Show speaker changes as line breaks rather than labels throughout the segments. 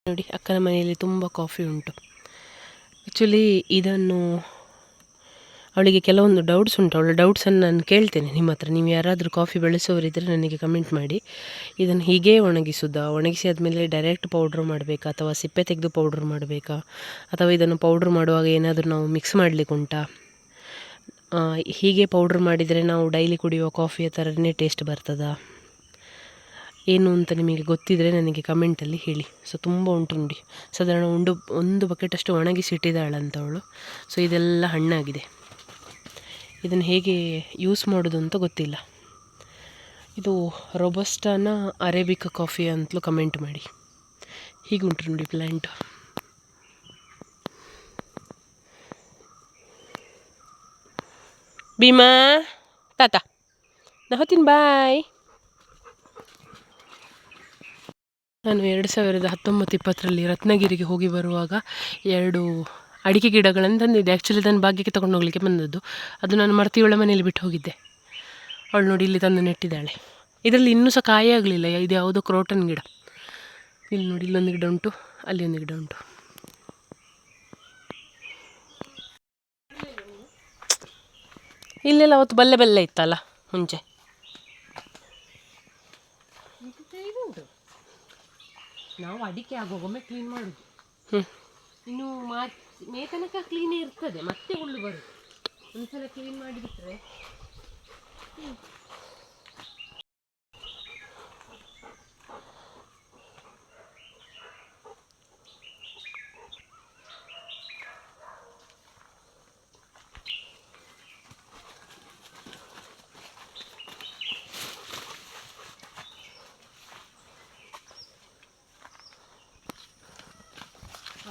ನೋಡಿ, ಅಕ್ಕನ ಮನೆಯಲ್ಲಿ ತುಂಬ ಕಾಫಿ ಉಂಟು. ಆ್ಯಕ್ಚುಲಿ ಇದನ್ನು ಅವಳಿಗೆ ಕೆಲವೊಂದು ಡೌಟ್ಸ್ ಉಂಟು. ಅವಳ ಡೌಟ್ಸನ್ನು ನಾನು ಕೇಳ್ತೇನೆ ನಿಮ್ಮ ಹತ್ರ. ನೀವು ಯಾರಾದರೂ ಕಾಫಿ ಬೆಳೆಸೋರಿದ್ದರೆ ನನಗೆ ಕಮೆಂಟ್ ಮಾಡಿ. ಇದನ್ನು ಹೀಗೇ ಒಣಗಿಸೋದಾ, ಒಣಗಿಸಿ ಆದಮೇಲೆ ಡೈರೆಕ್ಟ್ ಪೌಡ್ರ್ ಮಾಡಬೇಕಾ, ಅಥವಾ ಸಿಪ್ಪೆ ತೆಗೆದು ಪೌಡ್ರ್ ಮಾಡಬೇಕಾ, ಅಥವಾ ಇದನ್ನು ಪೌಡ್ರ್ ಮಾಡುವಾಗ ಏನಾದರೂ ನಾವು ಮಿಕ್ಸ್ ಮಾಡಲಿಕ್ಕೆ ಉಂಟಾ, ಹೀಗೆ ಪೌಡ್ರ್ ಮಾಡಿದರೆ ನಾವು ಡೈಲಿ ಕುಡಿಯುವ ಕಾಫಿಯ ಥರನೇ ಟೇಸ್ಟ್ ಬರ್ತದಾ, ಏನು ಅಂತ ನಿಮಗೆ ಗೊತ್ತಿದ್ದರೆ ನನಗೆ ಕಮೆಂಟಲ್ಲಿ ಹೇಳಿ. ಸೊ ತುಂಬ ಉಂಟು ನೋಡಿ. ಸಾಧಾರಣ ಒಂದು ಬಕೆಟಷ್ಟು ಒಣಗಿಸಿ ಇಟ್ಟಿದ್ದಾಳಂತವಳು. ಸೊ ಇದೆಲ್ಲ ಹಣ್ಣಾಗಿದೆ. ಇದನ್ನು ಹೇಗೆ ಯೂಸ್ ಮಾಡೋದು ಅಂತ ಗೊತ್ತಿಲ್ಲ. ಇದು ರೊಬಸ್ಟಾನ ಅರೇಬಿಕಾ ಕಾಫಿ ಅಂತಲೂ ಕಮೆಂಟ್ ಮಾಡಿ. ಹೀಗುಂಟು ನೋಡಿ ಪ್ಲ್ಯಾಂಟು. ಭೀಮಾ ತಾತ ನಾ ಹೊತ್ತೀನಿ, ಬಾಯ್. ನಾನು 2019-20 ರತ್ನಗಿರಿಗೆ ಹೋಗಿ ಬರುವಾಗ 2 ಅಡಿಕೆ ಗಿಡಗಳನ್ನು ತಂದಿದ್ದೆ. ಆ್ಯಕ್ಚುಲಿ ಅದನ್ನು ಭಾಗ್ಯಕ್ಕೆ ತೊಗೊಂಡು ಹೋಗಲಿಕ್ಕೆ ಬಂದದ್ದು. ಅದು ನಾನು ಮರ್ತಿಯವಳ ಮನೆಯಲ್ಲಿ ಬಿಟ್ಟು ಹೋಗಿದ್ದೆ. ಅವಳು ನೋಡಿ ಇಲ್ಲಿ ತಂದು ನೆಟ್ಟಿದ್ದಾಳೆ. ಇದರಲ್ಲಿ ಇನ್ನೂ ಸಹ ಕಾಯಿ ಆಗಲಿಲ್ಲ. ಇದು ಯಾವುದೋ ಕ್ರೋಟನ್ ಗಿಡ. ಇಲ್ಲಿ ನೋಡಿ, ಇಲ್ಲೊಂದು ಗಿಡ ಉಂಟು, ಅಲ್ಲಿ ಒಂದು ಗಿಡ ಉಂಟು. ಇಲ್ಲೆಲ್ಲ ಅವತ್ತು ಬಲ್ಲೆ ಇತ್ತಲ್ಲ ಮುಂಚೆ. ನಾವು ಅಡಿಕೆ ಆಗೋಗೊಮ್ಮೆ ಕ್ಲೀನ್ ಮಾಡೋದು. ಇನ್ನು ಮೇ ತನಕ ಕ್ಲೀನೇ ಇರ್ತದೆ, ಮತ್ತೆ ಹುಲ್ಲು ಬರುತ್ತೆ. ಒಂದ್ಸಲ ಕ್ಲೀನ್ ಮಾಡಿಬಿಟ್ರೆ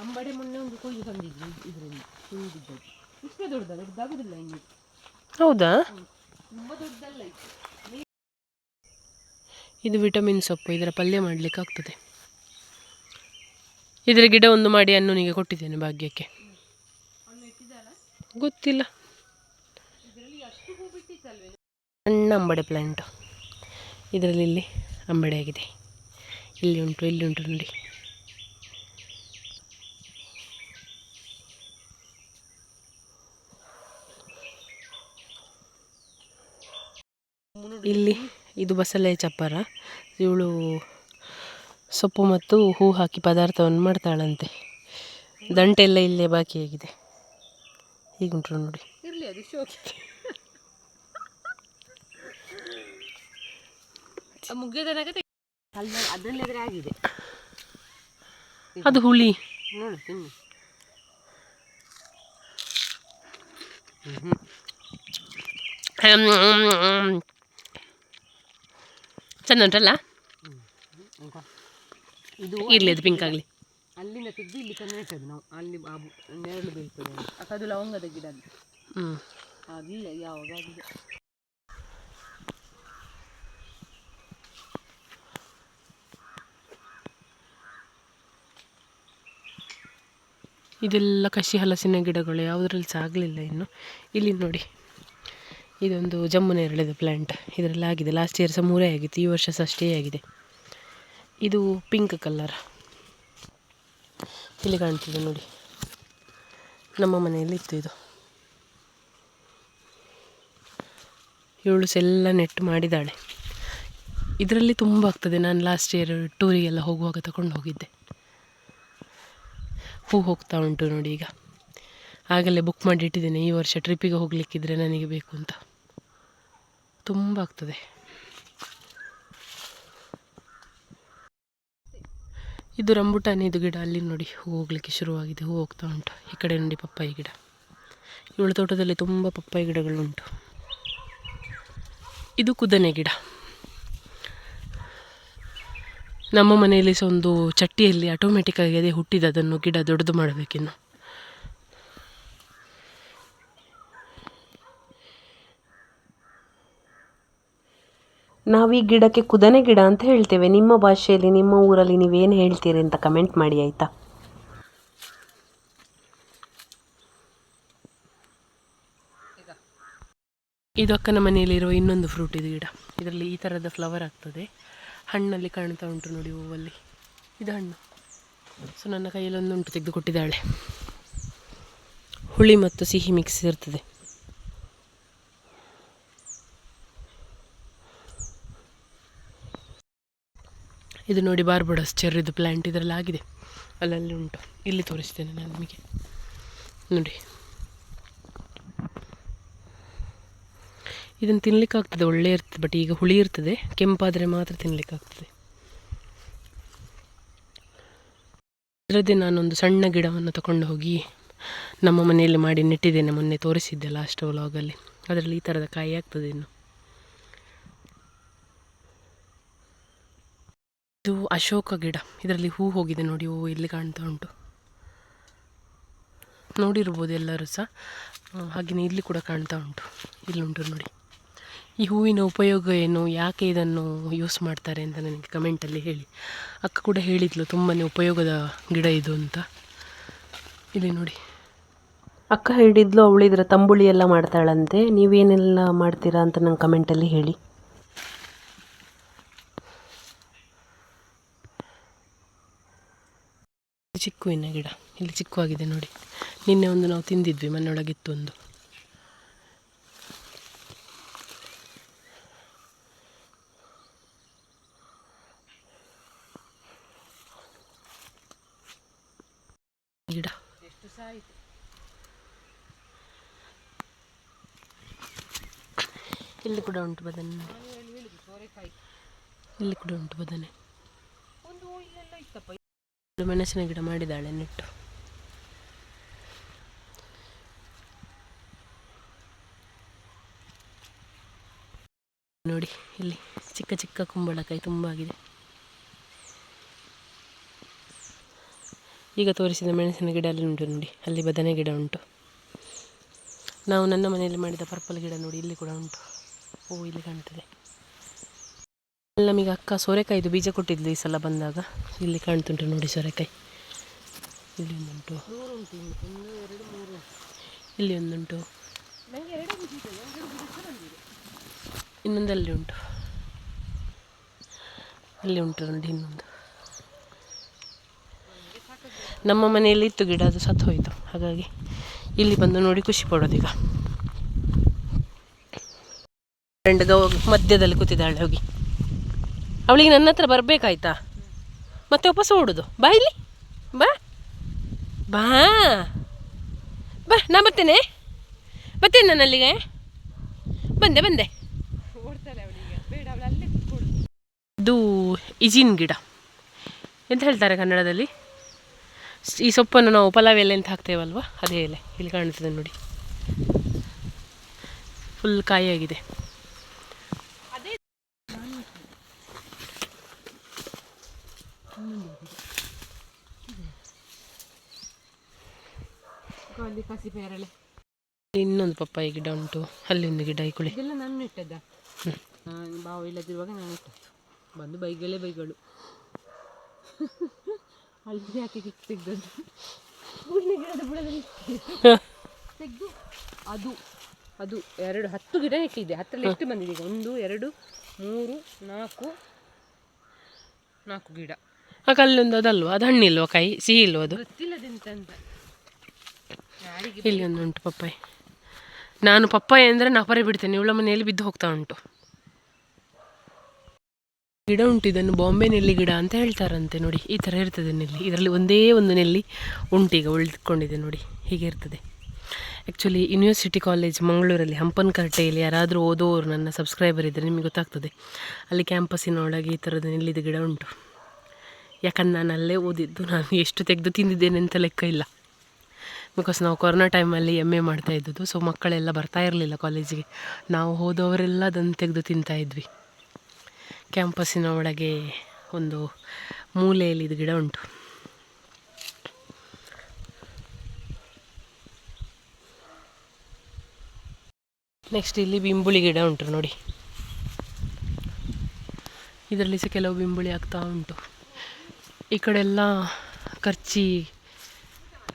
ಅಂಬಡೆ ಮೊನ್ನೆ ಒಂದು ಕೊಯ್ದು ತಂದಿದ್ವಿ. ಇದರಲ್ಲಿ ತುಂಬಿದ್ದದ್ದು ಇಷ್ಟೇ ದೊಡ್ಡದಾಗುದಿಲ್ಲ ಇನ್ನು. ಹೌದಾ? ತುಂಬ ದೊಡ್ಡದಲ್ಲ ಇದು. ಇದು ವಿಟಮಿನ್ ಸೊಪ್ಪು. ಇದರ ಪಲ್ಯ ಮಾಡಲಿಕ್ಕೆ ಆಗ್ತದೆ. ಇದರ ಗಿಡ ಒಂದು ಮಾಡಿ ಅನ್ನನಿಗೆ ಕೊಟ್ಟಿದ್ದೇನೆ ಭಾಗ್ಯಕ್ಕೆ. ಗೊತ್ತಿಲ್ಲ. ಸಣ್ಣ ಅಂಬಡೆ ಪ್ಲ್ಯಾಂಟು. ಇದರಲ್ಲಿ ಇಲ್ಲಿ ಅಂಬಡೆ ಆಗಿದೆ. ಇಲ್ಲಿ ಉಂಟು ನೋಡಿ. ಇಲ್ಲಿ ಇದು ಬಸಳೆ ಚಪ್ಪರ. ಇವಳು ಸೊಪ್ಪು ಮತ್ತು ಹೂ ಹಾಕಿ ಪದಾರ್ಥವನ್ನು ಮಾಡ್ತಾಳಂತೆ. ದಂಟೆಲ್ಲ ಇಲ್ಲೇ ಬಾಕಿಯಾಗಿದೆ. ಹೀಗುಂಟು ನೋಡಿ. ಅದು ಹುಳಿ ನೋಡಿ. ಚೆಂದ ಉಂಟಲ್ಲ. ಇದು ಇರಲಿ, ಅದು ಪಿಂಕ್ ಆಗಲಿ. ಅಲ್ಲಿಂದ ತೆಗೆದು ಇಲ್ಲಿ ತಂದು ನೆಟ್ಟದ್ದು ನಾವು. ಅಲ್ಲಿ ನೆರಳು ಬೀಳ್ತದೆ ಅದು ಲವಂಗದ ಗಿಡ. ಆಗಿಲ್ಲ ಯಾವಾಗಾಗಿದೆ. ಇದೆಲ್ಲ ಕಸಿ ಹಲಸಿನ ಗಿಡಗಳು, ಯಾವುದ್ರಲ್ಲಿ ಸಹ ಆಗಲಿಲ್ಲ ಇನ್ನು. ಇಲ್ಲಿ ನೋಡಿ, ಇದೊಂದು ಜಮ್ಮು ನೇರಳೆದ ಪ್ಲ್ಯಾಂಟ್. ಇದರಲ್ಲಿ ಆಗಿದೆ. ಲಾಸ್ಟ್ ಇಯರ್ ಸಹ 3 ಆಗಿತ್ತು, ಈ ವರ್ಷ ಸಹ ಅಷ್ಟೇ ಆಗಿದೆ. ಇದು ಪಿಂಕ್ ಕಲರ್. ಇಲ್ಲಿ ಕಾಣ್ತಿದೆ ನೋಡಿ, ನಮ್ಮ ಮನೆಯಲ್ಲಿ ಇತ್ತು ಇದು. ಇವಳು ಸಹ ಎಲ್ಲ ನೆಟ್ಟು ಮಾಡಿದ್ದಾಳೆ. ಇದರಲ್ಲಿ ತುಂಬ ಆಗ್ತದೆ. ನಾನು ಲಾಸ್ಟ್ ಇಯರ್ ಟೂರಿಗೆಲ್ಲ ಹೋಗುವಾಗ ತಗೊಂಡು ಹೋಗಿದ್ದೆ. ಹೂ ಹೋಗ್ತಾ ಉಂಟು ನೋಡಿ. ಈಗ ಆಗಲೇ ಬುಕ್ ಮಾಡಿ ಇಟ್ಟಿದ್ದೇನೆ. ಈ ವರ್ಷ ಟ್ರಿಪ್ಪಿಗೆ ಹೋಗಲಿಕ್ಕಿದ್ರೆ ನನಗೆ ಬೇಕು ಅಂತ. ತುಂಬ ಆಗ್ತದೆ. ಇದು ರಂಬುಟಾನಿದು ಗಿಡ. ಅಲ್ಲಿ ನೋಡಿ ಹೂ ಹೋಗಲಿಕ್ಕೆ ಶುರುವಾಗಿದೆ. ಹೂ ಹೋಗ್ತಾ ಉಂಟು. ಈ ಕಡೆ ನೋಡಿ ಪಪ್ಪಾಯಿ ಗಿಡ. ಇವಳ ತೋಟದಲ್ಲಿ ತುಂಬ ಪಪ್ಪಾಯಿ ಗಿಡಗಳುಂಟು. ಇದು ಕುದನೆ ಗಿಡ. ನಮ್ಮ ಮನೆಯಲ್ಲಿ ಸಹ ಒಂದು ಚಟ್ಟಿಯಲ್ಲಿ ಆಟೋಮೆಟಿಕ್ಕಾಗಿ ಅದೇ ಹುಟ್ಟಿದ. ಅದನ್ನು ಗಿಡ ದೊಡ್ಡದು ಮಾಡಬೇಕಿನ್ನು. ನಾವು ಈ ಗಿಡಕ್ಕೆ ಕುದನೆ ಗಿಡ ಅಂತ ಹೇಳ್ತೇವೆ. ನಿಮ್ಮ ಭಾಷೆಯಲ್ಲಿ, ನಿಮ್ಮ ಊರಲ್ಲಿ ನೀವೇನು ಹೇಳ್ತೀರಿ ಅಂತ ಕಮೆಂಟ್ ಮಾಡಿ, ಆಯಿತಾ? ಇದು ಅಕ್ಕನ ಮನೆಯಲ್ಲಿರುವ ಇನ್ನೊಂದು ಫ್ರೂಟ್. ಇದು ಗಿಡ. ಇದರಲ್ಲಿ ಈ ಥರದ ಫ್ಲವರ್ ಆಗ್ತದೆ. ಹಣ್ಣಲ್ಲಿ ಕಾಣ್ತಾ ಉಂಟು ನೋಡಿ, ಹೂವಲ್ಲಿ. ಇದು ಹಣ್ಣು. ಸೊ ನನ್ನ ಕೈಯಲ್ಲಿ ಒಂದುಂಟು ತೆಗೆದು ಕೊಟ್ಟಿದ್ದಾಳೆ. ಹುಳಿ ಮತ್ತು ಸಿಹಿ ಮಿಕ್ಸ್ ಇರ್ತದೆ. ಇದು ನೋಡಿ ಬಾರ್ಬಡೋಸ್ ಚೆರ್ರಿದು ಪ್ಲ್ಯಾಂಟ್ ಇದರಲ್ಲಿ ಆಗಿದೆ, ಅಲ್ಲಲ್ಲಿ ಉಂಟು. ಇಲ್ಲಿ ತೋರಿಸ್ತೇನೆ ನಾನು ನಿಮಗೆ ನೋಡಿ. ಇದನ್ನು ತಿನ್ನಲಿಕ್ಕಾಗ್ತದೆ, ಒಳ್ಳೆ ಇರ್ತದೆ. ಬಟ್ ಈಗ ಹುಳಿ ಇರ್ತದೆ, ಕೆಂಪಾದರೆ ಮಾತ್ರ ತಿನ್ನಲಿಕ್ಕಾಗ್ತದೆ. ಇದರದ್ದೇ ನಾನೊಂದು ಸಣ್ಣ ಗಿಡವನ್ನು ತಗೊಂಡು ಹೋಗಿ ನಮ್ಮ ಮನೆಯಲ್ಲಿ ಮಾಡಿ ನೆಟ್ಟಿದ್ದೇನೆ. ಮೊನ್ನೆ ತೋರಿಸಿದ್ದೆ ಲಾಸ್ಟ್ ವ್ಲಾಗಲ್ಲಿ. ಅದರಲ್ಲಿ ಈ ಥರದ ಕಾಯಿ ಆಗ್ತದೆ ಇನ್ನು. ಇದು ಅಶೋಕ ಗಿಡ, ಇದರಲ್ಲಿ ಹೂ ಹೋಗಿದೆ ನೋಡಿ. ಹೂ ಇಲ್ಲಿ ಕಾಣ್ತಾ ಉಂಟು, ನೋಡಿರ್ಬೋದು ಎಲ್ಲರೂ ಸಹ. ಹಾಗೆಯೇ ಇಲ್ಲಿ ಕೂಡ ಕಾಣ್ತಾ ಉಂಟು, ಇಲ್ಲುಂಟು ನೋಡಿ. ಈ ಹೂವಿನ ಉಪಯೋಗ ಏನು, ಯಾಕೆ ಇದನ್ನು ಯೂಸ್ ಮಾಡ್ತಾರೆ ಅಂತ ನನಗೆ ಕಮೆಂಟಲ್ಲಿ ಹೇಳಿ. ಅಕ್ಕ ಕೂಡ ಹೇಳಿದ್ಲು ತುಂಬಾ ಉಪಯೋಗದ ಗಿಡ ಇದು ಅಂತ. ಇಲ್ಲಿ ನೋಡಿ, ಅಕ್ಕ ಹೇಳಿದ್ಲು ಅವಳು ಇದರ ತಂಬುಳಿ ಎಲ್ಲ ಮಾಡ್ತಾಳಂತೆ. ನೀವೇನೆಲ್ಲ ಮಾಡ್ತೀರಾ ಅಂತ ನಂಗೆ ಕಮೆಂಟಲ್ಲಿ ಹೇಳಿ. ಚಿಕ್ಕುವಿನ ಗಿಡ ಇಲ್ಲಿ ಚಿಕ್ಕವಾಗಿದೆ ನೋಡಿ. ನಿನ್ನೆ ಒಂದು ನಾವು ತಿಂದಿದ್ವಿ, ಮನೆಯೊಳಗಿತ್ತು ಒಂದು. ಗಿಡ ಎಷ್ಟು ಸಹ ಆಯಿತು. ಇಲ್ಲಿ ಕೂಡ ಉಂಟು ಬದನೆ, ಇಲ್ಲಿ ಕೂಡ ಉಂಟು ಬದನೆ. ಮೆಣಸಿನ ಗಿಡ ಮಾಡಿದ್ದಾಳೆ ನೆಟ್ಟು. ನೋಡಿ ಇಲ್ಲಿ ಚಿಕ್ಕ ಚಿಕ್ಕ ಕುಂಬಳಕಾಯಿ ತುಂಬ ಆಗಿದೆ. ಈಗ ತೋರಿಸಿದ ಮೆಣಸಿನ ಗಿಡ ಅಲ್ಲಿ ಉಂಟು ನೋಡಿ, ಅಲ್ಲಿ ಬದನೆ ಗಿಡ ಉಂಟು. ನಾವು ನನ್ನ ಮನೆಯಲ್ಲಿ ಮಾಡಿದ ಪರ್ಪಲ್ ಗಿಡ ನೋಡಿ, ಇಲ್ಲಿ ಕೂಡ ಉಂಟು. ಓ ಇಲ್ಲಿ ಕಾಣ್ತದೆ. ನಮಗೆ ಅಕ್ಕ ಸೋರೆಕಾಯಿದು ಬೀಜ ಕೊಟ್ಟಿದ್ಲು ಈ ಸಲ ಬಂದಾಗ. ಇಲ್ಲಿ ಕಾಣ್ತುಂಟು ನೋಡಿ ಸೋರೆಕಾಯಿ. ಇಲ್ಲಿ ಒಂದುಂಟು, ಇಲ್ಲಿ ಒಂದುಂಟು, ಇನ್ನೊಂದಲ್ಲಿ ಉಂಟು, ಅಲ್ಲಿ ಉಂಟು ನೋಡಿ ಇನ್ನೊಂದು. ನಮ್ಮ ಮನೆಯಲ್ಲಿ ಇತ್ತು ಗಿಡ, ಅದು ಸತ್ತು ಹೋಯಿತು. ಹಾಗಾಗಿ ಇಲ್ಲಿ ಬಂದು ನೋಡಿ ಖುಷಿ ಪಡೋದೀಗ. ಫ್ರೆಂಡ್ ಮಧ್ಯದಲ್ಲಿ ಕೂತಿದ್ದಾಳೆ ಹೋಗಿ. ಅವಳಿಗೆ ನನ್ನ ಹತ್ರ ಬರಬೇಕಾಯ್ತಾ, ಮತ್ತೆ ವಾಪಸ್ ಓಡೋದು. ಬಾ ಇಲ್ಲಿ, ಬಾ ಬಾ ಬಾ, ನಾ ಬರ್ತೇನೆ ನಾನು ಅಲ್ಲಿಗೆ. ಬಂದೆ. ಇದು ಇಜಿನ್ ಗಿಡ ಎಂತ ಹೇಳ್ತಾರೆ ಕನ್ನಡದಲ್ಲಿ. ಈ ಸೊಪ್ಪನ್ನು ನಾವು ಪಲಾವ್ ಎಲೆ ಅಂತ ಹಾಕ್ತೇವಲ್ವ, ಅದೇ ಎಲೆ. ಇಲ್ಲಿ ಕಾಣ್ತದೆ ನೋಡಿ, ಫುಲ್ ಕಾಯಿಯಾಗಿದೆ. ಇನ್ನೊಂದು ಪಪ್ಪಾಯಿ ಗಿಡ ಉಂಟು, ಅಲ್ಲಿ ಒಂದು ಗಿಡ. ಈ ಕುಳಿ ಎಲ್ಲ ನಾನು ನೆಟ್ಟದ್ದ, ಬಾವು ಇಲ್ಲದಿರುವಾಗ ನಾನು ಇಟ್ಟದ್ದು. ಬಂದು ಬೈಗಳು ಅಲ್ಲಿ ಯಾಕೆ ತೆಗ್ದದ್ದು ಗಿಡದ ಬುಡದಲ್ಲಿ ತೆಗೆದು ಅದು 10 ಗಿಡ ನೆಟ್ಟಿದ್ದೆ. 10ರಲ್ಲಿ ಎಷ್ಟು ಬಂದಿದೆ ಈಗ? 1 2 3 4 ಗಿಡ. ಅಲ್ಲೊಂದು ಅದಲ್ವ, ಅದು ಹಣ್ಣಿಲ್ವ, ಕಾಯಿ ಸಿಹಿ ಇಲ್ವ, ಅದು ಗೊತ್ತಿಲ್ಲದೆಂತ ಅಂತ. ಇಲ್ಲಿ ಒಂದು ಉಂಟು ಪಪ್ಪಾಯಿ. ನಾನು ಪಪ್ಪಾಯಿ ಅಂದರೆ ನಪರೆ ಬಿಡ್ತೇನೆ, ಇವಳ ಮನೆಯಲ್ಲಿ ಬಿದ್ದು ಹೋಗ್ತಾ ಉಂಟು. ಗಿಡ ಉಂಟು, ಇದನ್ನು ಬಾಂಬೆ ನೆಲ್ಲಿ ಗಿಡ ಅಂತ ಹೇಳ್ತಾರಂತೆ. ನೋಡಿ ಈ ಥರ ಇರ್ತದೆ ನೆಲ್ಲಿ. ಇದರಲ್ಲಿ ಒಂದೇ ಒಂದು ನೆಲ್ಲಿ ಉಂಟು, ಈಗ ಉಳಿದುಕೊಂಡಿದೆ ನೋಡಿ, ಹೀಗೆ ಇರ್ತದೆ. ಆ್ಯಕ್ಚುಲಿ ಯೂನಿವರ್ಸಿಟಿ ಕಾಲೇಜ್ ಮಂಗಳೂರಲ್ಲಿ ಹಂಪನಕಟ್ಟೆಯಲ್ಲಿ ಯಾರಾದರೂ ಓದೋರು ನನ್ನ ಸಬ್ಸ್ಕ್ರೈಬರ್ ಇದ್ದರೆ ನಿಮಗೆ ಗೊತ್ತಾಗ್ತದೆ. ಅಲ್ಲಿ ಕ್ಯಾಂಪಸ್ಸಿನ ಒಳಗೆ ಈ ಥರದ ನೆಲ್ಲಿದ ಗಿಡ ಉಂಟು. ಯಾಕಂದ್ರೆ ನಾನು ಅಲ್ಲೇ ಓದಿದ್ದು. ನಾನು ಎಷ್ಟು ತೆಗೆದು ತಿಂದಿದ್ದೇನೆ ಅಂತ ಲೆಕ್ಕ ಇಲ್ಲ. ಬಿಕಾಸ್ ನಾವು ಕೊರೋನಾ ಟೈಮಲ್ಲಿ MA ಮಾಡ್ತಾ ಇದ್ದದ್ದು. ಸೊ ಮಕ್ಕಳೆಲ್ಲ ಬರ್ತಾ ಇರಲಿಲ್ಲ ಕಾಲೇಜಿಗೆ. ನಾವು ಹೋದವರೆಲ್ಲ ಅದನ್ನು ತೆಗೆದು ತಿಂತಾಯಿದ್ವಿ. ಕ್ಯಾಂಪಸ್ಸಿನ ಒಳಗೆ ಒಂದು ಮೂಲೆಯಲ್ಲಿ ಇದು ಗಿಡ ಉಂಟು. ನೆಕ್ಸ್ಟ್ ಇಲ್ಲಿ ಬಿಂಬುಳಿ ಗಿಡ ಉಂಟು ನೋಡಿ. ಇದರಲ್ಲಿ ಸಹ ಕೆಲವು ಬಿಂಬುಳಿ ಆಗ್ತಾ ಉಂಟು. ಈ ಕಡೆ ಎಲ್ಲ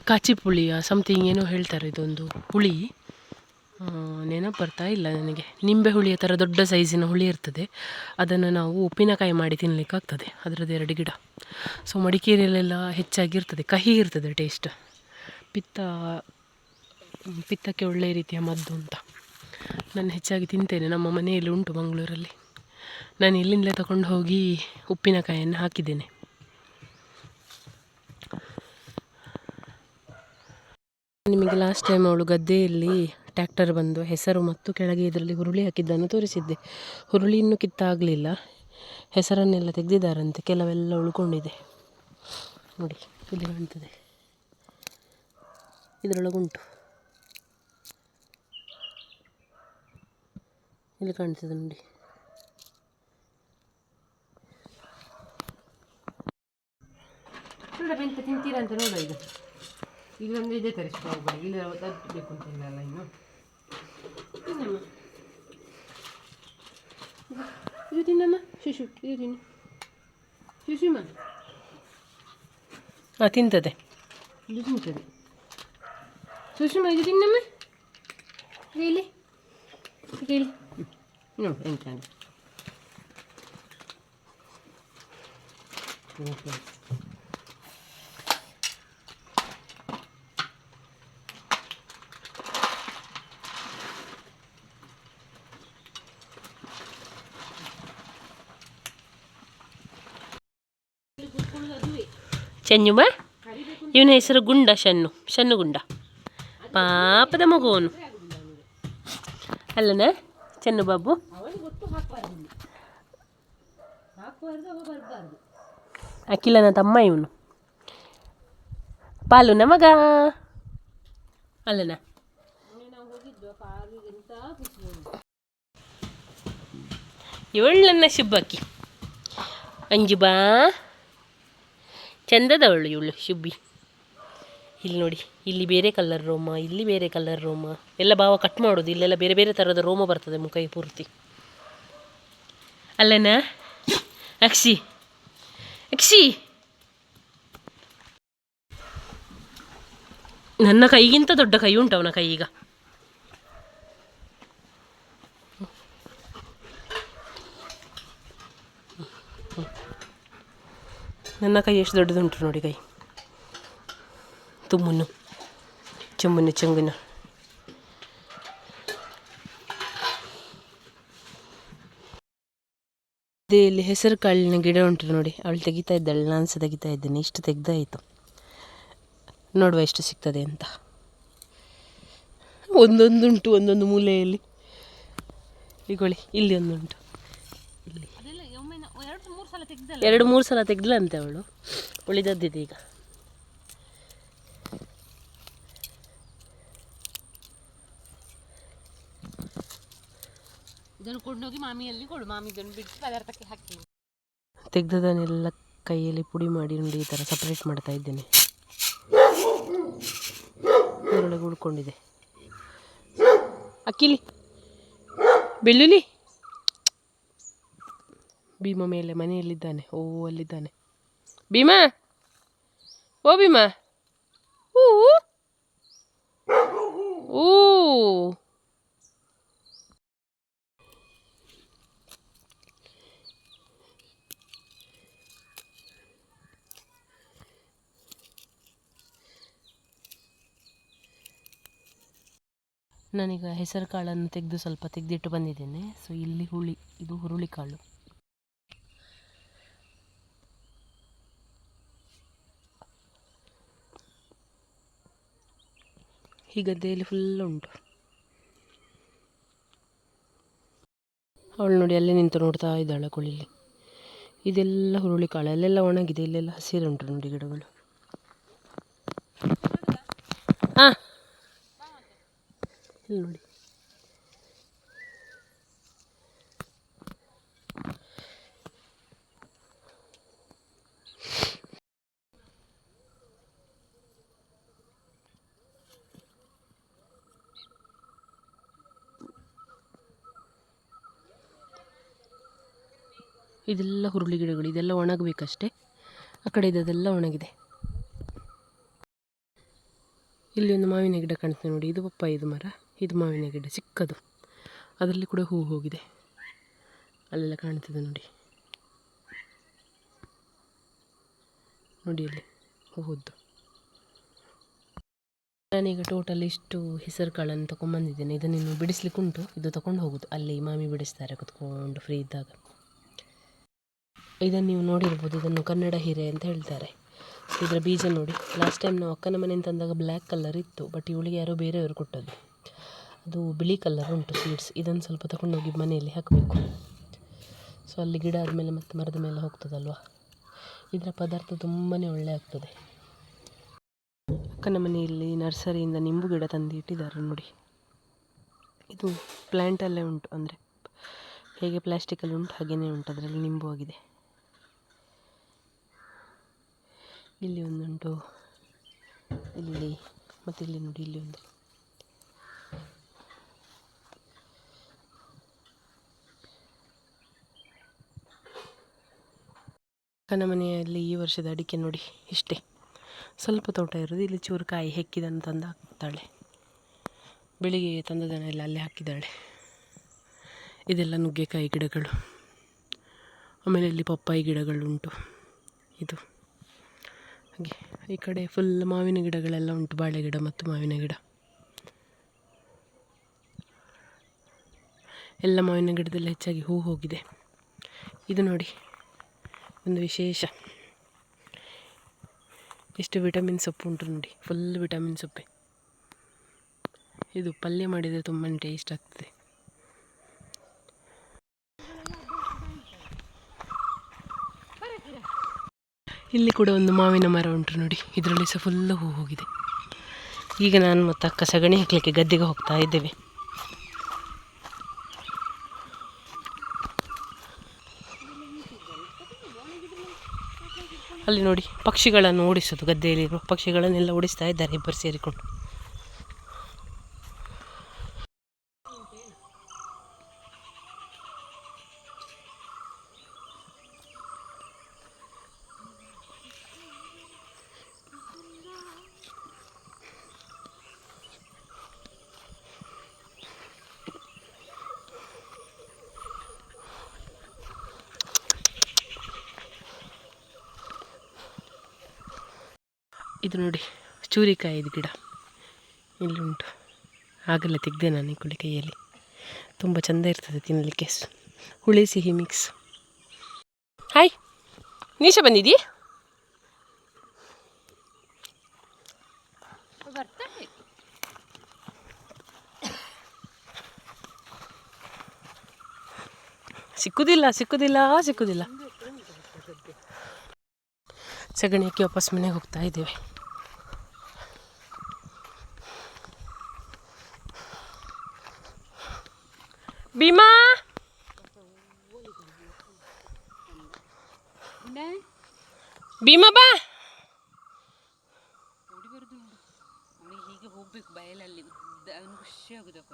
ಕಾಚಿಪುಳಿಯ ಸಮಥಿಂಗ್ ಏನೋ ಹೇಳ್ತಾರೆ. ಇದೊಂದು ಹುಳಿ ನೆನಪು ಬರ್ತಾ ಇಲ್ಲ ನನಗೆ. ನಿಂಬೆ ಹುಳಿಯ ಥರ ದೊಡ್ಡ ಸೈಜಿನ ಹುಳಿ ಇರ್ತದೆ. ಅದನ್ನು ನಾವು ಉಪ್ಪಿನಕಾಯಿ ಮಾಡಿ ತಿನ್ನಲಿಕ್ಕಾಗ್ತದೆ. ಅದರದ್ದು 2 ಗಿಡ. ಸೊ ಮಡಿಕೇರಿಯಲ್ಲೆಲ್ಲ ಹೆಚ್ಚಾಗಿರ್ತದೆ, ಕಹಿ ಇರ್ತದೆ ಟೇಸ್ಟ್. ಪಿತ್ತಕ್ಕೆ ಒಳ್ಳೆಯ ರೀತಿಯ ಮದ್ದು ಅಂತ ನಾನು ಹೆಚ್ಚಾಗಿ ತಿಂತೇನೆ. ನಮ್ಮ ಮನೆಯಲ್ಲಿ ಉಂಟು ಮಂಗಳೂರಲ್ಲಿ. ನಾನು ಇಲ್ಲಿಂದಲೇ ತಗೊಂಡು ಹೋಗಿ ಉಪ್ಪಿನಕಾಯಿಯನ್ನು ಹಾಕಿದ್ದೇನೆ. ನಿಮಗೆ ಲಾಸ್ಟ್ ಟೈಮ್ ಅವಳು ಗದ್ದೆಯಲ್ಲಿ ಟ್ಯಾಕ್ಟರ್ ಬಂದು ಹೆಸರು ಮತ್ತು ಕೆಳಗೆ ಇದರಲ್ಲಿ ಹುರುಳಿ ಹಾಕಿದ್ದನ್ನು ತೋರಿಸಿದ್ದೆ. ಹುರುಳಿ ಇನ್ನೂ ಕಿತ್ತಾಗಲಿಲ್ಲ, ಹೆಸರನ್ನೆಲ್ಲ ತೆಗೆದಿದ್ದಾರಂತೆ, ಕೆಲವೆಲ್ಲ ಉಳ್ಕೊಂಡಿದೆ ನೋಡಿ, ಇಲ್ಲಿ ಕಾಣ್ತದೆ, ಇದರೊಳಗುಂಟು, ಇಲ್ಲಿ ಕಾಣ್ತದೆ ನೋಡಿ. ಎಂತ ತಿಂತೀರಾ ಅಂತ ನೋಡ. ಇದು ಇಲ್ಲೊಂದು ಇದೆ ತರಿಸ್ಬೋದು, ಇಲ್ಲ ತರಬೇಕು ಅಂತಿಲ್ಲ ಇನ್ನು. ಇದು ತಿನ್ನಮ್ಮ ಶಿಶು, ಇದು ತಿನ್ನು ಶಿಶುಮ. ಹಾಂ ತಿಂತದೆ, ಇದು ತಿಂತದೆ ಸುಷುಮ, ಇದು ತಿನ್ನಮ್ಮ. ಇಲ್ಲಿ ಇಲ್ಲಿ ನೋಡು ಎಂತ ಚೆನ್ನುಮ. ಇವನ ಹೆಸರು ಗುಂಡ, ಶನ್ನು ಗುಂಡ. ಪಾಪದ ಮಗುವನು ಅಲ್ಲನ ಚೆನ್ನು ಬಾಬು. ಅಖಿಲನ ತಮ್ಮ ಇವನು, ಪಾಲುನ ಮಗ ಅಲ್ಲನ. ಇವಳು ನನ್ನ ಶುಬ್ಬಕ್ಕಿ, ಅಂಜು ಬಾ, ಚಂದದವಳು ಇವಳು ಶುಬ್ಬಿ. ಇಲ್ಲಿ ನೋಡಿ, ಇಲ್ಲಿ ಬೇರೆ ಕಲರ್ ರೋಮ, ಇಲ್ಲಿ ಬೇರೆ ಕಲರ್ ರೋಮ, ಎಲ್ಲ ಭಾವ ಕಟ್ ಮಾಡೋದು. ಇಲ್ಲೆಲ್ಲ ಬೇರೆ ಬೇರೆ ಥರದ ರೋಮ ಬರ್ತದೆ ಮುಖೈ ಪೂರ್ತಿ, ಅಲ್ಲನ ಅಕ್ಷಿ. ನನ್ನ ಕೈಗಿಂತ ದೊಡ್ಡ ಕೈ ಉಂಟು ಅವನ ಕೈ ಈಗ. ನನ್ನ ಕೈ ಎಷ್ಟು ದೊಡ್ಡದುಂಟು ನೋಡಿ ಕೈ. ತುಮ್ಮುನ್ನು ಚೆಮ್ಮುನ್ನು ಚೆಂಗುನ್ನು. ಇಲ್ಲಿ ಹೆಸರು ಕಾಳಿನ ಗಿಡ ಉಂಟು ನೋಡಿ, ಅವಳು ತೆಗಿತಾ ಇದ್ದಾಳೆ, ನಾನು ಸಹ ತೆಗಿತಾ ಇದ್ದೇನೆ. ಇಷ್ಟು ತೆಗ್ದಾಯಿತು, ನೋಡುವ ಎಷ್ಟು ಸಿಗ್ತದೆ ಅಂತ. ಒಂದೊಂದುಂಟು ಒಂದೊಂದು ಮೂಲೆಯಲ್ಲಿ. ಈಗೊಳ್ಳಿ ಇಲ್ಲಿ ಒಂದುಂಟು, ಇಲ್ಲಿ 2-3 ಸಲ ತೆಗ್ದಲಂತೆ ಅವಳು, ಉಳಿದದ್ದಿದೆ ಈಗ. ಇದನ್ನು ಕೊಂಡೋಗಿ ಮಾಮಿಯಲ್ಲಿ ಕೊಡು, ಮಾಮಿ ಇದನ್ನು ಬಿಟ್ಟು ಪದಾರ್ಥಕ್ಕೆ ಹಾಕಿ. ತೆಗ್ದದನ್ನೆಲ್ಲ ಕೈಯಲ್ಲಿ ಪುಡಿ ಮಾಡಿ ನೋಡಿ, ಈ ಥರ ಸಪ್ರೇಟ್ ಮಾಡ್ತಾ ಇದ್ದೇನೆ. ಇದರೊಳಗೆ ಉಳ್ಕೊಂಡಿದೆ ಅಕ್ಕಿಲಿ ಬೆಳ್ಳುಳ್ಳಿ. ಭೀಮ ಮೇಲೆ ಮನೆಯಲ್ಲಿದ್ದಾನೆ. ಓ ಅಲ್ಲಿದ್ದಾನೆ ಭೀಮಾ. ಓ ಭೀಮಾ, ಊ ಊ. ನಾನೀಗ ಹೆಸರು ಕಾಳನ್ನು ತೆಗೆದು ಸ್ವಲ್ಪ ತೆಗೆದಿಟ್ಟು ಬಂದಿದ್ದೇನೆ. ಸೊ ಇಲ್ಲಿ ಇದು ಹುರುಳಿ ಕಾಳು. ಈ ಗದ್ದೆಯಲ್ಲಿ ಫುಲ್ ಉಂಟು. ಅವಳು ನೋಡಿ ಅಲ್ಲೇ ನಿಂತು ನೋಡ್ತಾ ಇದ್ದಾಳೆ ಕುಳಿಲಿ. ಇದೆಲ್ಲ ಹುರುಳಿ ಕಾಳು, ಅಲ್ಲೆಲ್ಲ ಒಣಗಿದೆ, ಇಲ್ಲೆಲ್ಲ ಹಸಿರುಂಟು ನೋಡಿ ಗಿಡಗಳು. ಹಾಂ ಇಲ್ಲಿ ನೋಡಿ, ಇದೆಲ್ಲ ಹುರುಳಿ ಗಿಡಗಳು. ಇದೆಲ್ಲ ಒಣಗಬೇಕಷ್ಟೇ. ಆ ಕಡೆ ಇದೆಲ್ಲ ಒಣಗಿದೆ. ಇಲ್ಲಿ ಒಂದು ಮಾವಿನ ಗಿಡ ಕಾಣ್ತದೆ ನೋಡಿ, ಇದು ಪಪ್ಪಾಯದ ಮರ, ಇದು ಮಾವಿನ ಗಿಡ ಚಿಕ್ಕದು, ಅದರಲ್ಲಿ ಕೂಡ ಹೂ ಹೋಗಿದೆ, ಅಲ್ಲೆಲ್ಲ ಕಾಣ್ತದೆ ನೋಡಿ. ನೋಡಿ ಅಲ್ಲಿ ಹೂವುದು. ನಾನೀಗ ಟೋಟಲ್ ಇಷ್ಟು ಹೆಸರು ಕಾಳನ್ನು ತೊಗೊಂಬಂದಿದ್ದೇನೆ. ಇದನ್ನು ಇನ್ನು ಬಿಡಿಸ್ಲಿಕ್ಕೆ ಉಂಟು. ಇದು ತೊಗೊಂಡು ಹೋಗೋದು, ಅಲ್ಲಿ ಮಾಮಿ ಬಿಡಿಸ್ತಾರೆ ಕುತ್ಕೊಂಡು ಫ್ರೀ ಇದ್ದಾಗ. ಇದನ್ನು ನೀವು ನೋಡಿರ್ಬೋದು, ಇದನ್ನು ಕನ್ನಡ ಹೀರೆ ಅಂತ ಹೇಳ್ತಾರೆ. ಇದರ ಬೀಜ ನೋಡಿ. ಲಾಸ್ಟ್ ಟೈಮ್ ನಾವು ಅಕ್ಕನ ಮನೆಯಿಂದ ತಂದಾಗ ಬ್ಲ್ಯಾಕ್ ಕಲರ್ ಇತ್ತು, ಬಟ್ ಇವಳಿಗೆ ಯಾರೋ ಬೇರೆಯವರು ಕೊಟ್ಟದ್ದು. ಅದು ಬಿಳಿ ಕಲರ್ ಉಂಟು ಸೀಡ್ಸ್. ಇದನ್ನು ಸ್ವಲ್ಪ ತಗೊಂಡೋಗಿ ಮನೆಯಲ್ಲಿ ಹಾಕಬೇಕು. ಸೊ ಅಲ್ಲಿ ಗಿಡ ಆದಮೇಲೆ ಮತ್ತೆ ಮರದ ಮೇಲೆ ಹೋಗ್ತದಲ್ವ, ಇದರ ಪದಾರ್ಥ ತುಂಬಾ ಒಳ್ಳೆ ಆಗ್ತದೆ. ಅಕ್ಕನ ಮನೆಯಲ್ಲಿ ನರ್ಸರಿಯಿಂದ ನಿಂಬು ಗಿಡ ತಂದು ಇಟ್ಟಿದ್ದಾರೆ ನೋಡಿ. ಇದು ಪ್ಲ್ಯಾಂಟಲ್ಲೇ ಉಂಟು, ಅಂದರೆ ಹೇಗೆ ಪ್ಲ್ಯಾಸ್ಟಿಕಲ್ಲಿ ಉಂಟು ಹಾಗೆಯೇ ಉಂಟು, ಅದರಲ್ಲಿ ನಿಂಬು ಆಗಿದೆ. ಇಲ್ಲಿ ಒಂದುಂಟು, ಇಲ್ಲಿ ಮತ್ತು ಇಲ್ಲಿ ನೋಡಿ, ಇಲ್ಲಿ ಒಂದು. ಅಕ್ಕನ ಮನೆಯಲ್ಲಿ ಈ ವರ್ಷದ ಅಡಿಕೆ ನೋಡಿ ಇಷ್ಟೇ, ಸ್ವಲ್ಪ ತೋಟ ಇರೋದು. ಇಲ್ಲಿ ಚೂರು ಕಾಯಿ ಹೆಕ್ಕಿದನ್ನು ತಂದು ಹಾಕ್ತಾಳೆ, ಬೆಳಿಗ್ಗೆ ತಂದದನ್ನೆಲ್ಲ ಅಲ್ಲೇ ಹಾಕಿದ್ದಾಳೆ. ಇದೆಲ್ಲ ನುಗ್ಗೆಕಾಯಿ ಗಿಡಗಳು. ಆಮೇಲೆ ಇಲ್ಲಿ ಪಪ್ಪಾಯಿ ಗಿಡಗಳುಂಟು. ಇದು ಹಾಗೆ ಈ ಕಡೆ ಫುಲ್ ಮಾವಿನ ಗಿಡಗಳೆಲ್ಲ ಉಂಟು, ಬಾಳೆ ಗಿಡ ಮತ್ತು ಮಾವಿನ ಗಿಡ ಎಲ್ಲ. ಮಾವಿನ ಗಿಡದಲ್ಲಿ ಹೆಚ್ಚಾಗಿ ಹೂ ಹೋಗಿದೆ. ಇದು ನೋಡಿ ಒಂದು ವಿಶೇಷ, ಎಷ್ಟು ವಿಟಮಿನ್ ಸೊಪ್ಪು ಉಂಟು ನೋಡಿ, ಫುಲ್ ವಿಟಮಿನ್ ಸೊಪ್ಪೆ. ಇದು ಪಲ್ಯ ಮಾಡಿದರೆ ತುಂಬಾ ಟೇಸ್ಟ್ ಆಗ್ತದೆ. ಇಲ್ಲಿ ಕೂಡ ಒಂದು ಮಾವಿನ ಮರ ಉಂಟು ನೋಡಿ, ಇದರಲ್ಲಿ ಸಹ ಫುಲ್ಲು ಹೂ ಹೋಗಿದೆ. ಈಗ ನಾನು ಮತ್ತು ಅಕ್ಕ ಸಗಣಿ ಹಾಕಲಿಕ್ಕೆ ಗದ್ದೆಗೆ ಹೋಗ್ತಾ ಇದ್ದೇವೆ. ಅಲ್ಲಿ ನೋಡಿ ಪಕ್ಷಿಗಳನ್ನು ಓಡಿಸೋದು, ಗದ್ದೆಯಲ್ಲಿರುವ ಪಕ್ಷಿಗಳನ್ನೆಲ್ಲ ಓಡಿಸ್ತಾ ಇದ್ದಾರೆ ಇಬ್ಬರು ಸೇರಿಕೊಂಡು. ಇದು ನೋಡಿ ಚೂರಿಕಾಯಿದು ಗಿಡ ಇಲ್ಲುಂಟು. ಆಗಲ್ಲ ತೆಗೆದೆ ನಾನು ಈ ಕೈಯಲ್ಲಿ. ತುಂಬ ಚೆಂದ ಇರ್ತದೆ ತಿನ್ನಲಿಕ್ಕೆ, ಹುಳಿ ಸಿಹಿ ಮಿಕ್ಸ್. ಹಾಯ್ ನೀಶಾ ಬಂದಿದ್ದೀ? ಸಿಕ್ಕುದಿಲ್ಲ ಸಿಕ್ಕುದಿಲ್ಲ ಸಿಕ್ಕುದಿಲ್ಲ. ಸಗಣಿ ಹಾಕಿ ವಾಪಸ್ ಮನೆಗೆ ಹೋಗ್ತಾ ಇದ್ದೇವೆ. ಭೀಮಾ ಭೀಮಾ ಬಾ.
ಅವನಿಗೆ ಹೀಗೆ ಹೋಗ್ಬೇಕು ಬಯಲಲ್ಲಿ, ಅವನು ಖುಷಿ ಆಗುದಪ್ಪ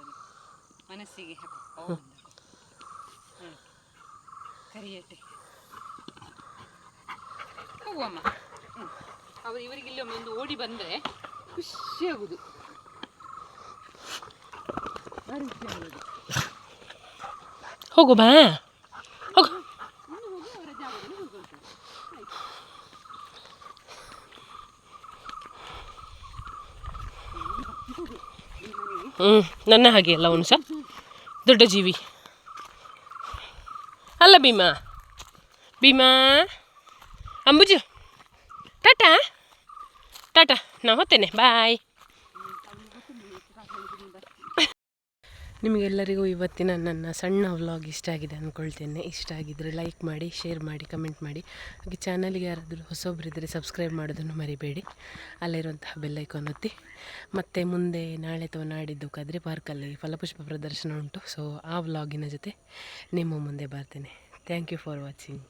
ಮನಸ್ಸಿಗೆ. ಕರಿಯಟ್ಟೆ ಹೋಗುವಮ್ಮ. ಅವರು ಇವರಿಗೆ ಇಲ್ಲಿ ಒಂದು ಓಡಿ ಬಂದರೆ ಖುಷಿ ಆಗುದು.
ಹೋಗು ಬಾ ಹೋಗು. ನನ್ನ ಹಾಗೆ ಅಲ್ಲ ಅವನು ಸಹ ದೊಡ್ಡ ಜೀವಿ ಅಲ್ಲ. ಭೀಮಾ ಭೀಮಾ ಅಂಬುಜು ಟಾಟಾ ಟಾಟಾ, ನಾ ಹೋಗ್ತೇನೆ, ಬಾಯ್. ನಿಮಗೆಲ್ಲರಿಗೂ ಇವತ್ತಿನ ನನ್ನ ಸಣ್ಣ ವ್ಲಾಗ್ ಇಷ್ಟ ಆಗಿದೆ ಅಂದ್ಕೊಳ್ತೇನೆ. ಇಷ್ಟ ಆಗಿದ್ದರೆ ಲೈಕ್ ಮಾಡಿ, ಶೇರ್ ಮಾಡಿ, ಕಮೆಂಟ್ ಮಾಡಿ. ಹಾಗೆ ಚಾನಲ್ಗೆ ಯಾರಾದರೂ ಹೊಸೊಬ್ಬರಿದ್ದರೆ ಸಬ್ಸ್ಕ್ರೈಬ್ ಮಾಡೋದನ್ನು ಮರಿಬೇಡಿ. ಅಲ್ಲಿರುವಂತಹ ಬೆಲ್ ಐಕಾನ್ ಒತ್ತಿ. ಮತ್ತು ಮುಂದೆ ನಾಳೆ ಅಥವಾ ನಾಡಿದ್ದು ಕದ್ರಿ ಪಾರ್ಕಲ್ಲಿ ಫಲಪುಷ್ಪ ಪ್ರದರ್ಶನ ಉಂಟು. ಸೊ ಆ ವ್ಲಾಗಿನ ಜೊತೆ ನಿಮ್ಮ ಮುಂದೆ ಬರ್ತೇನೆ. Thank you for watching.